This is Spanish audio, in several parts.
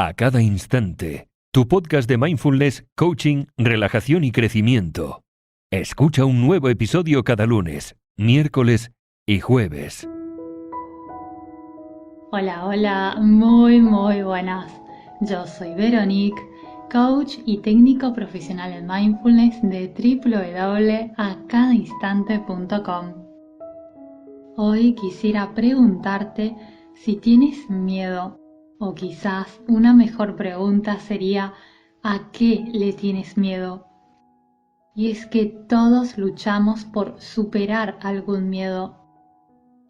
A cada instante, tu podcast de mindfulness, coaching, relajación y crecimiento. Escucha un nuevo episodio cada lunes, miércoles y jueves. Hola, muy buenas. Yo soy Veronique, coach y técnico profesional en mindfulness de www.acadainstante.com. Hoy quisiera preguntarte si tienes miedo, o quizás una mejor pregunta sería ¿a qué le tienes miedo? Y es que todos luchamos por superar algún miedo.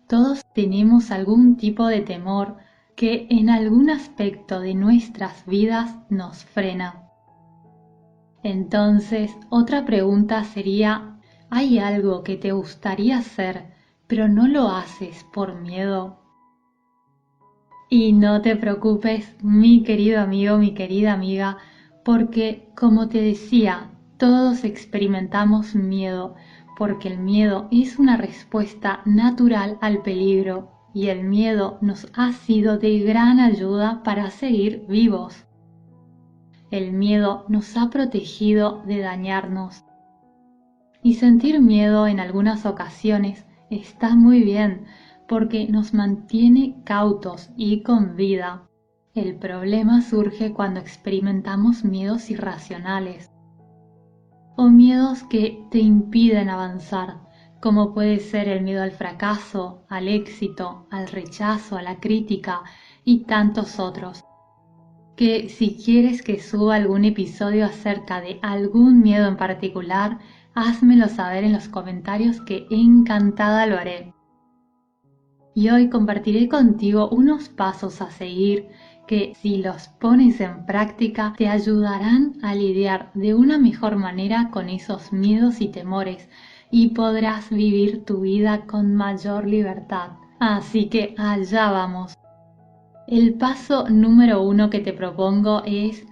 Todos tenemos algún tipo de temor que en algún aspecto de nuestras vidas nos frena. Entonces, otra pregunta sería, ¿hay algo que te gustaría hacer, pero no lo haces por miedo? Y no te preocupes, mi querido amigo, mi querida amiga, porque como te decía, todos experimentamos miedo, porque el miedo es una respuesta natural al peligro y el miedo nos ha sido de gran ayuda para seguir vivos. El miedo nos ha protegido de dañarnos. Y sentir miedo en algunas ocasiones está muy bien, porque nos mantiene cautos y con vida. El problema surge cuando experimentamos miedos irracionales o miedos que te impiden avanzar, como puede ser el miedo al fracaso, al éxito, al rechazo, a la crítica y tantos otros. Que si quieres que suba algún episodio acerca de algún miedo en particular, házmelo saber en los comentarios que encantada lo haré. Y hoy compartiré contigo unos pasos a seguir que si los pones en práctica te ayudarán a lidiar de una mejor manera con esos miedos y temores y podrás vivir tu vida con mayor libertad. Así que allá vamos. El paso número 1 que te propongo es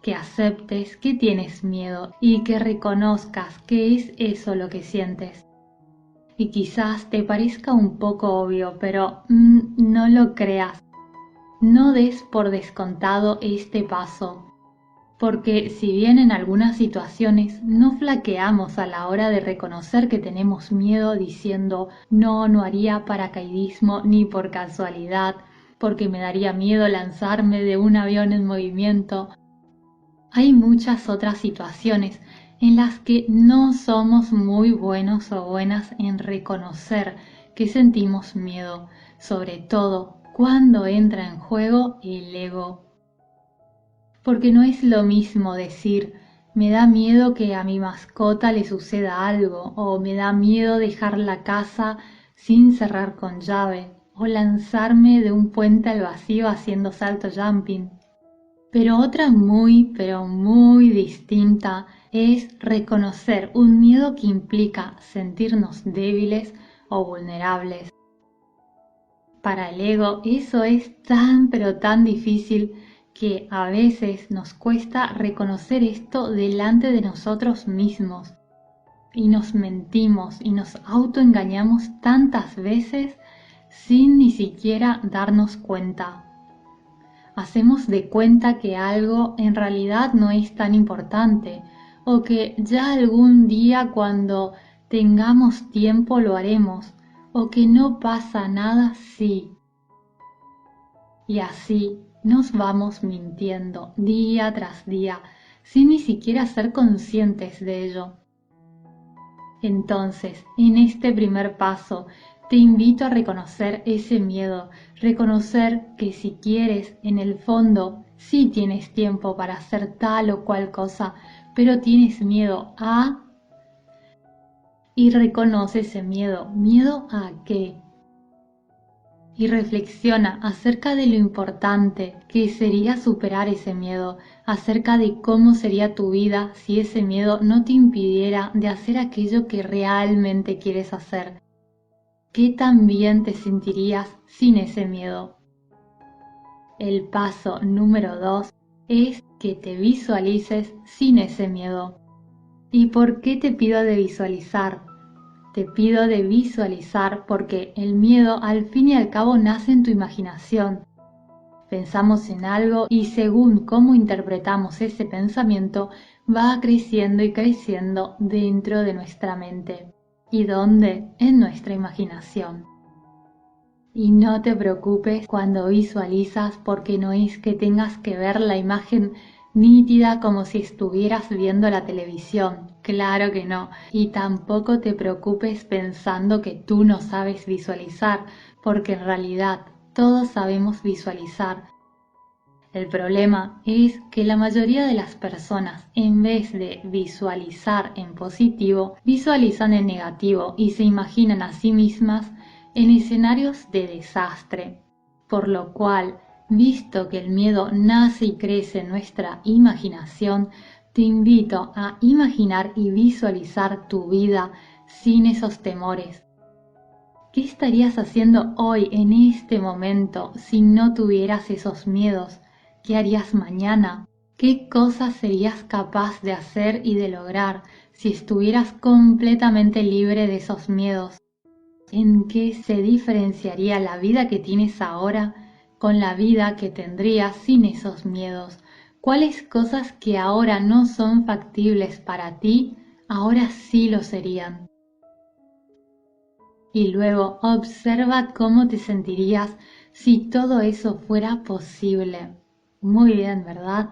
que aceptes que tienes miedo y que reconozcas qué es eso lo que sientes. Y quizás te parezca un poco obvio, pero no lo creas. No des por descontado este paso, porque si bien en algunas situaciones no flaqueamos a la hora de reconocer que tenemos miedo diciendo no haría paracaidismo ni por casualidad, porque me daría miedo lanzarme de un avión en movimiento, hay muchas otras situaciones en las que no somos muy buenos o buenas en reconocer que sentimos miedo, sobre todo cuando entra en juego el ego. Porque no es lo mismo decir, me da miedo que a mi mascota le suceda algo, o me da miedo dejar la casa sin cerrar con llave, o lanzarme de un puente al vacío haciendo salto jumping. Pero otra pero muy distinta es reconocer un miedo que implica sentirnos débiles o vulnerables. Para el ego eso es pero tan difícil que a veces nos cuesta reconocer esto delante de nosotros mismos. Y nos mentimos y nos autoengañamos tantas veces sin ni siquiera darnos cuenta. Hacemos de cuenta que algo en realidad no es tan importante o que ya algún día cuando tengamos tiempo lo haremos o que no pasa nada si. Y así nos vamos mintiendo día tras día sin ni siquiera ser conscientes de ello. Entonces, en este primer paso, te invito a reconocer ese miedo, reconocer que si quieres, en el fondo, sí tienes tiempo para hacer tal o cual cosa, pero tienes miedo a... Y reconoce ese miedo. ¿Miedo a qué? Y reflexiona acerca de lo importante que sería superar ese miedo, acerca de cómo sería tu vida si ese miedo no te impidiera de hacer aquello que realmente quieres hacer. ¿Qué tan bien te sentirías sin ese miedo? El paso número 2 es que te visualices sin ese miedo. ¿Y por qué te pido de visualizar? Te pido de visualizar porque el miedo al fin y al cabo nace en tu imaginación. Pensamos en algo y según cómo interpretamos ese pensamiento, va creciendo y creciendo dentro de nuestra mente. ¿Y dónde? En nuestra imaginación. Y no te preocupes cuando visualizas, porque no es que tengas que ver la imagen nítida como si estuvieras viendo la televisión. Claro que no. Y tampoco te preocupes pensando que tú no sabes visualizar, porque en realidad todos sabemos visualizar. El problema es que la mayoría de las personas, en vez de visualizar en positivo, visualizan en negativo y se imaginan a sí mismas en escenarios de desastre. Por lo cual, visto que el miedo nace y crece en nuestra imaginación, te invito a imaginar y visualizar tu vida sin esos temores. ¿Qué estarías haciendo hoy, en este momento, si no tuvieras esos miedos? ¿Qué harías mañana? ¿Qué cosas serías capaz de hacer y de lograr si estuvieras completamente libre de esos miedos? ¿En qué se diferenciaría la vida que tienes ahora con la vida que tendrías sin esos miedos? ¿Cuáles cosas que ahora no son factibles para ti, ahora sí lo serían? Y luego observa cómo te sentirías si todo eso fuera posible. Muy bien, ¿verdad?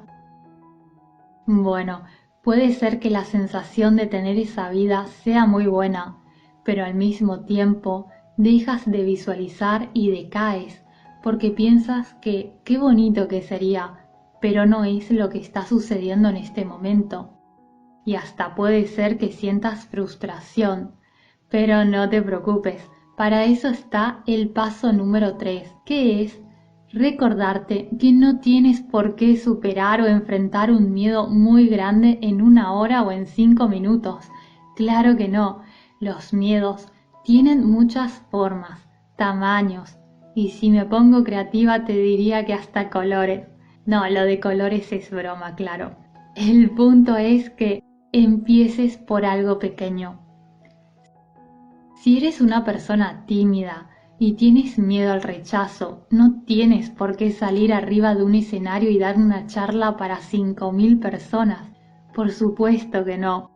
Bueno, puede ser que la sensación de tener esa vida sea muy buena, pero al mismo tiempo dejas de visualizar y decaes, porque piensas que qué bonito que sería, pero no es lo que está sucediendo en este momento. Y hasta puede ser que sientas frustración, pero no te preocupes, para eso está el paso número 3, que es recordarte que no tienes por qué superar o enfrentar un miedo muy grande en 1 hora o en 5 minutos. Claro que no, los miedos tienen muchas formas, tamaños, y si me pongo creativa te diría que hasta colores. No, lo de colores es broma, claro. El punto es que empieces por algo pequeño. Si eres una persona tímida y tienes miedo al rechazo, no tienes por qué salir arriba de un escenario y dar una charla para 5.000 personas. Por supuesto que no.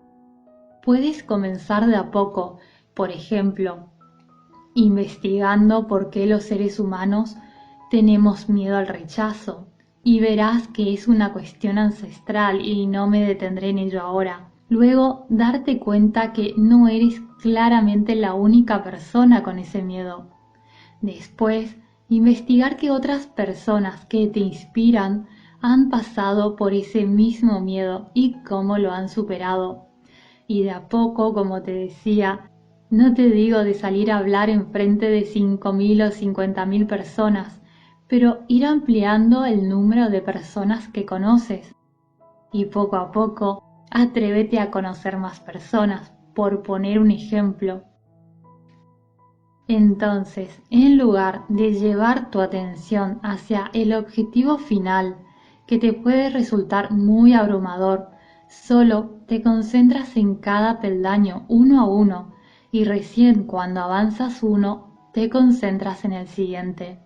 Puedes comenzar de a poco, por ejemplo, investigando por qué los seres humanos tenemos miedo al rechazo, y verás que es una cuestión ancestral y no me detendré en ello ahora. Luego, darte cuenta que no eres claramente la única persona con ese miedo. Después, investigar que otras personas que te inspiran han pasado por ese mismo miedo y cómo lo han superado. Y de a poco, como te decía, no te digo de salir a hablar en frente de 5.000 o 50.000 personas, pero ir ampliando el número de personas que conoces. Y poco a poco, atrévete a conocer más personas, por poner un ejemplo. Entonces, en lugar de llevar tu atención hacia el objetivo final, que te puede resultar muy abrumador, solo te concentras en cada peldaño uno a uno y recién cuando avanzas uno, te concentras en el siguiente.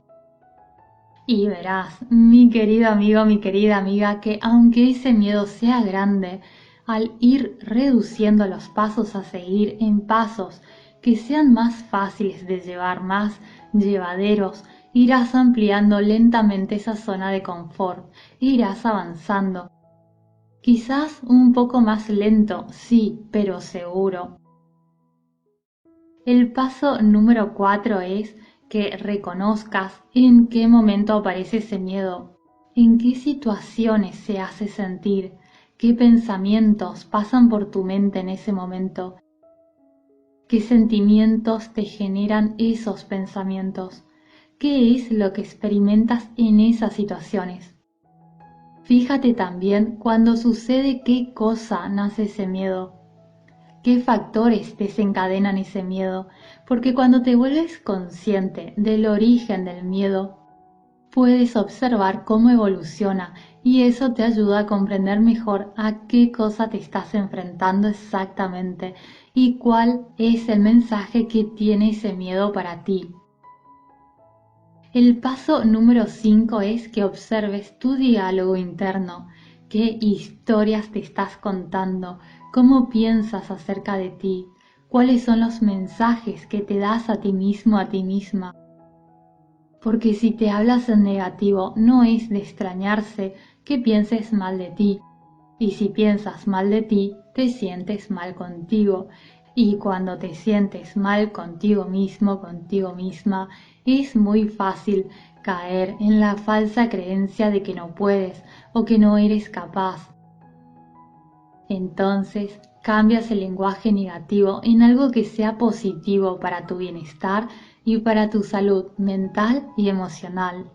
Y verás, mi querido amigo, mi querida amiga, que aunque ese miedo sea grande, al ir reduciendo los pasos a seguir en pasos que sean más fáciles de llevar, más llevaderos, irás ampliando lentamente esa zona de confort, irás avanzando. Quizás un poco más lento, sí, pero seguro. El paso número 4 es que reconozcas en qué momento aparece ese miedo, en qué situaciones se hace sentir, qué pensamientos pasan por tu mente en ese momento, qué sentimientos te generan esos pensamientos, qué es lo que experimentas en esas situaciones. Fíjate también cuando sucede qué cosa nace ese miedo. ¿Qué factores desencadenan ese miedo? Porque cuando te vuelves consciente del origen del miedo, puedes observar cómo evoluciona y eso te ayuda a comprender mejor a qué cosa te estás enfrentando exactamente y cuál es el mensaje que tiene ese miedo para ti. El paso número 5 es que observes tu diálogo interno. ¿Qué historias te estás contando? ¿Cómo piensas acerca de ti? ¿Cuáles son los mensajes que te das a ti mismo, a ti misma? Porque si te hablas en negativo, no es de extrañarse que pienses mal de ti. Y si piensas mal de ti, te sientes mal contigo. Y cuando te sientes mal contigo mismo, contigo misma, es muy fácil caer en la falsa creencia de que no puedes o que no eres capaz. Entonces, cambias el lenguaje negativo en algo que sea positivo para tu bienestar y para tu salud mental y emocional.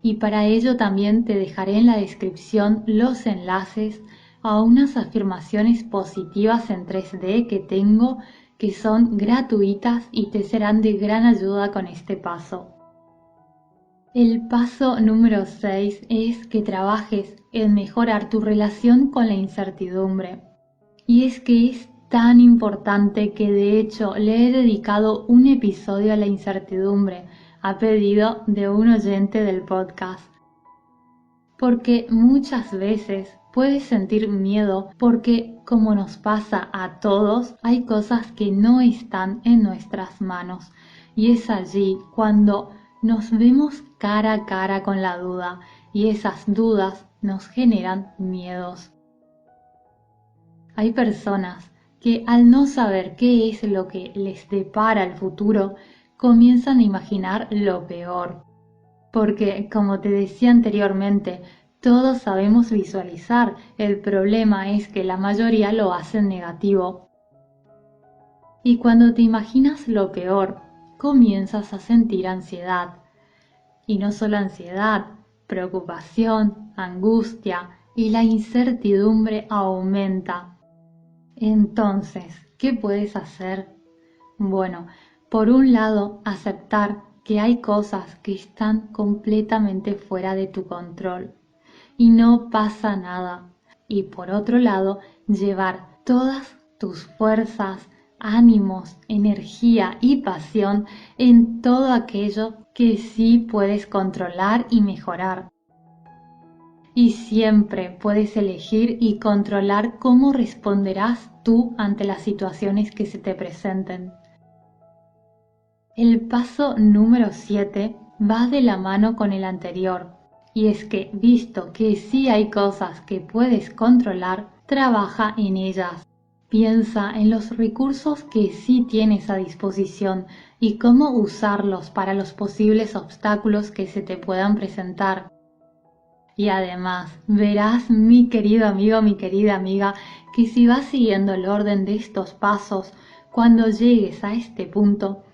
Y para ello también te dejaré en la descripción los enlaces a unas afirmaciones positivas en 3D que tengo, que son gratuitas y te serán de gran ayuda con este paso. El paso número 6 es que trabajes en mejorar tu relación con la incertidumbre. Y es que es tan importante que de hecho le he dedicado un episodio a la incertidumbre a pedido de un oyente del podcast. Porque muchas veces puedes sentir miedo porque, como nos pasa a todos, hay cosas que no están en nuestras manos. Y es allí cuando nos vemos cara a cara con la duda y esas dudas nos generan miedos. Hay personas que al no saber qué es lo que les depara el futuro, comienzan a imaginar lo peor. Porque, como te decía anteriormente, todos sabemos visualizar, el problema es que la mayoría lo hacen negativo. Y cuando te imaginas lo peor, comienzas a sentir ansiedad. Y no solo ansiedad, preocupación, angustia y la incertidumbre aumenta. Entonces, ¿qué puedes hacer? Bueno, por un lado, aceptar que hay cosas que están completamente fuera de tu control y no pasa nada. Y por otro lado, llevar todas tus fuerzas, ánimos, energía y pasión en todo aquello que sí puedes controlar y mejorar. Y siempre puedes elegir y controlar cómo responderás tú ante las situaciones que se te presenten. El paso número 7 va de la mano con el anterior, y es que, visto que sí hay cosas que puedes controlar, trabaja en ellas. Piensa en los recursos que sí tienes a disposición y cómo usarlos para los posibles obstáculos que se te puedan presentar. Y además, verás, mi querido amigo, mi querida amiga, que si vas siguiendo el orden de estos pasos, cuando llegues a este punto,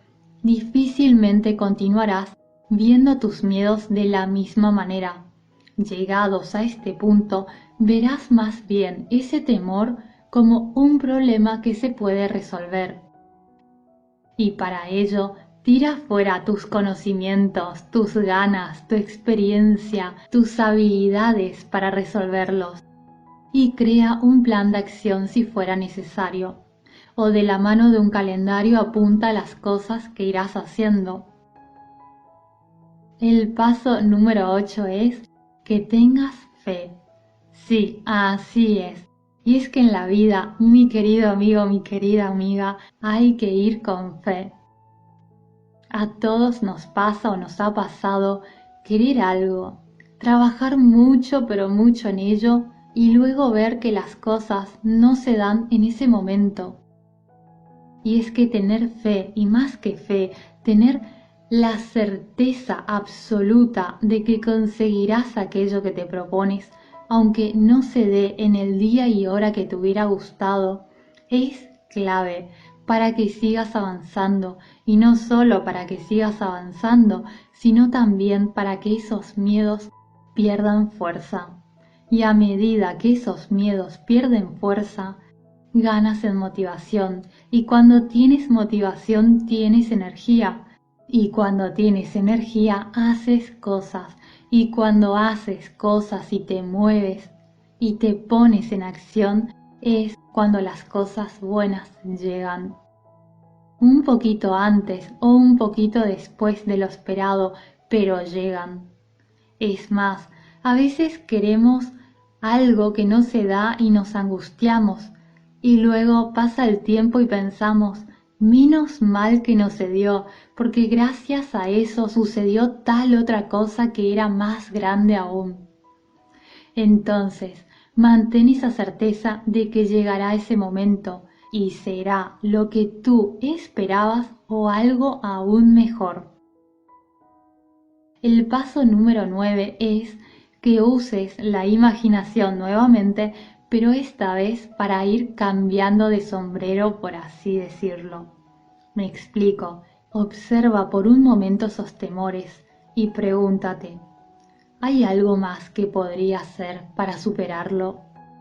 difícilmente continuarás viendo tus miedos de la misma manera. Llegados a este punto, verás más bien ese temor como un problema que se puede resolver. Y para ello, tira fuera tus conocimientos, tus ganas, tu experiencia, tus habilidades para resolverlos y crea un plan de acción si fuera necesario, o de la mano de un calendario apunta las cosas que irás haciendo. El paso número 8 es que tengas fe. Sí, así es. Y es que en la vida, mi querido amigo, mi querida amiga, hay que ir con fe. A todos nos pasa o nos ha pasado querer algo, trabajar mucho pero mucho en ello y luego ver que las cosas no se dan en ese momento. Y es que tener fe, y más que fe, tener la certeza absoluta de que conseguirás aquello que te propones, aunque no se dé en el día y hora que te hubiera gustado, es clave para que sigas avanzando, y no solo para que sigas avanzando, sino también para que esos miedos pierdan fuerza. Y a medida que esos miedos pierden fuerza, ganas en motivación, y cuando tienes motivación tienes energía, y cuando tienes energía haces cosas, y cuando haces cosas y te mueves y te pones en acción es cuando las cosas buenas llegan. un poquito antes o un poquito después de lo esperado, pero llegan. Es más, a veces queremos algo que no se da y nos angustiamos, y luego pasa el tiempo y pensamos, menos mal que no se dio, porque gracias a eso sucedió tal otra cosa que era más grande aún. Entonces, mantén esa certeza de que llegará ese momento y será lo que tú esperabas o algo aún mejor. El paso número 9 es que uses la imaginación nuevamente, pero esta vez para ir cambiando de sombrero, por así decirlo. Me explico. Observa por un momento esos temores y pregúntate, ¿hay algo más que podría hacer para superarlo?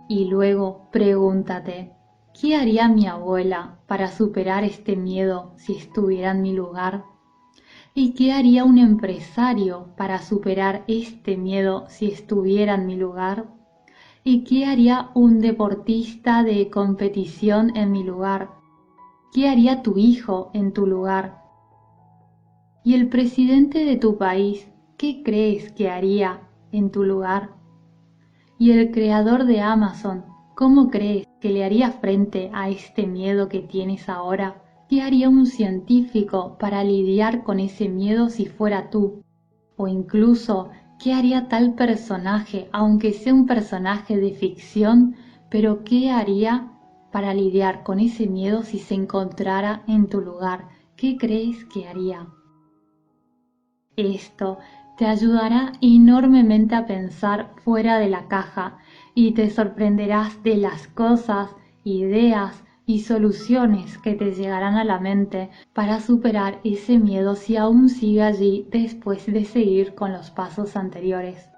Y luego pregúntate, ¿qué haría mi abuela para superar este miedo si estuviera en mi lugar? ¿Y qué haría un empresario para superar este miedo si estuviera en mi lugar? ¿Y qué haría un deportista de competición en mi lugar? ¿Qué haría tu hijo en tu lugar? ¿Y el presidente de tu país, qué crees que haría en tu lugar? ¿Y el creador de Amazon, cómo crees que le haría frente a este miedo que tienes ahora? ¿Qué haría un científico para lidiar con ese miedo si fuera tú? O incluso, ¿qué haría tal personaje, aunque sea un personaje de ficción, pero qué haría para lidiar con ese miedo si se encontrara en tu lugar? ¿Qué crees que haría? Esto te ayudará enormemente a pensar fuera de la caja y te sorprenderás de las cosas, ideas y soluciones que te llegarán a la mente para superar ese miedo si aún sigue allí después de seguir con los pasos anteriores.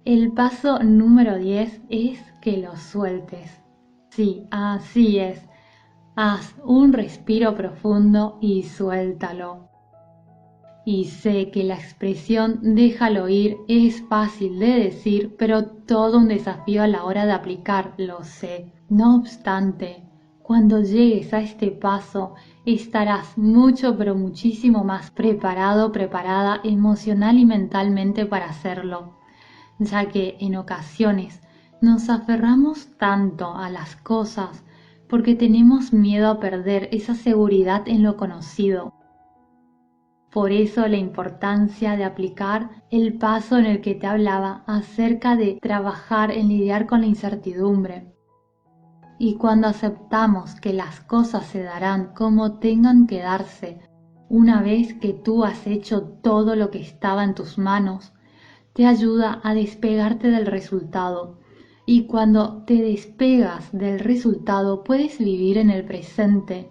El paso número 10 es que lo sueltes. Sí, así es. Haz un respiro profundo y suéltalo. Y sé que la expresión déjalo ir es fácil de decir, pero todo un desafío a la hora de aplicar, lo sé. No obstante, cuando llegues a este paso, estarás mucho pero muchísimo más preparado, preparada emocional y mentalmente para hacerlo, ya que en ocasiones nos aferramos tanto a las cosas porque tenemos miedo a perder esa seguridad en lo conocido. Por eso la importancia de aplicar el paso en el que te hablaba acerca de trabajar en lidiar con la incertidumbre. Y cuando aceptamos que las cosas se darán como tengan que darse, una vez que tú has hecho todo lo que estaba en tus manos, te ayuda a despegarte del resultado. Y cuando te despegas del resultado puedes vivir en el presente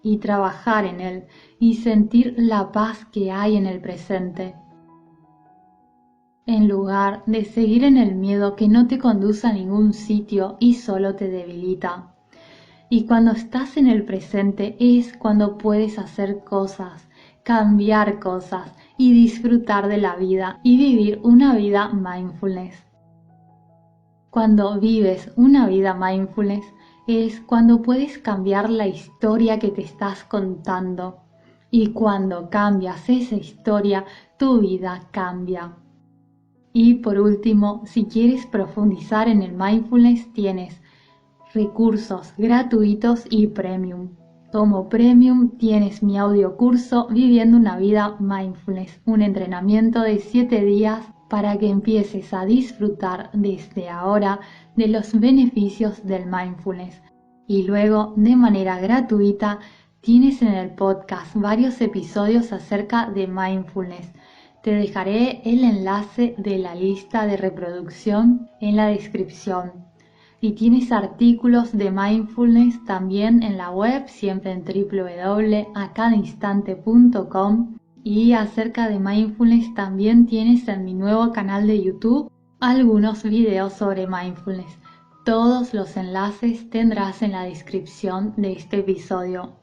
y trabajar en él y sentir la paz que hay en el presente, en lugar de seguir en el miedo que no te conduce a ningún sitio y solo te debilita. Y cuando estás en el presente es cuando puedes hacer cosas, cambiar cosas y disfrutar de la vida y vivir una vida mindfulness. Cuando vives una vida mindfulness es cuando puedes cambiar la historia que te estás contando. Y cuando cambias esa historia, tu vida cambia. Y por último, si quieres profundizar en el mindfulness, tienes recursos gratuitos y premium. Como premium tienes mi audio curso Viviendo una vida mindfulness, un entrenamiento de 7 días para que empieces a disfrutar desde ahora de los beneficios del mindfulness. Y luego, de manera gratuita, tienes en el podcast varios episodios acerca de mindfulness. Te dejaré el enlace de la lista de reproducción en la descripción. Y tienes artículos de mindfulness también en la web, siempre en www.acadainstante.com. Y acerca de mindfulness también tienes en mi nuevo canal de YouTube algunos videos sobre mindfulness. Todos los enlaces tendrás en la descripción de este episodio.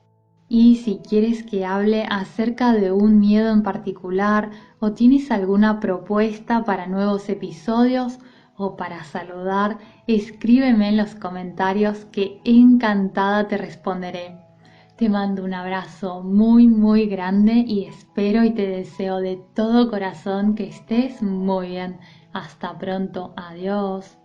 Y si quieres que hable acerca de un miedo en particular o tienes alguna propuesta para nuevos episodios o para saludar, escríbeme en los comentarios que encantada te responderé. Te mando un abrazo muy muy grande y espero y te deseo de todo corazón que estés muy bien. Hasta pronto, adiós.